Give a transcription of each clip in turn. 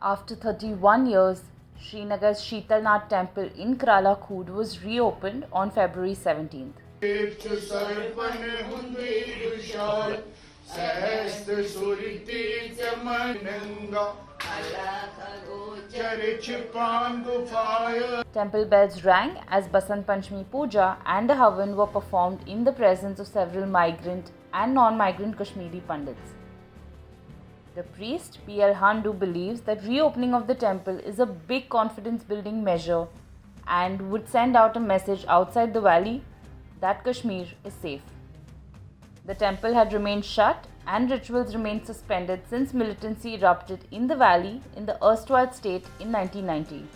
After 31 years, Srinagar's Sheetal Nath Temple in Krala Khud was reopened on February 17th. Temple bells rang as Basant Panchmi puja and a havan were performed in the presence of several migrant and non-migrant Kashmiri Pandits. The priest P.L. Handoo believes that reopening of the temple is a big confidence building measure and would send out a message outside the valley that Kashmir is safe. The temple had remained shut and rituals remained suspended since militancy erupted in the valley in the erstwhile state in 1990.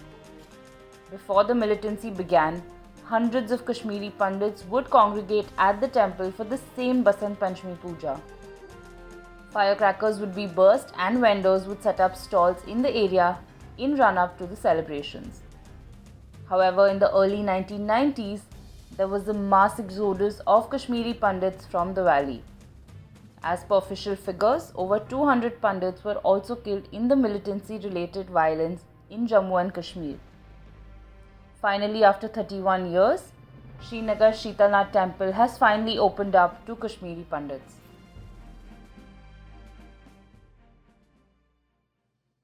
Before the militancy began, hundreds of Kashmiri Pandits would congregate at the temple for the same Basant Panchmi puja. Firecrackers would be burst and vendors would set up stalls in the area in run-up to the celebrations. However, in the early 1990s, there was a mass exodus of Kashmiri Pandits from the valley. As per official figures, over 200 Pandits were also killed in the militancy-related violence in Jammu and Kashmir. Finally, after 31 years, Srinagar's Sheetal Nath Temple has finally opened up to Kashmiri Pandits.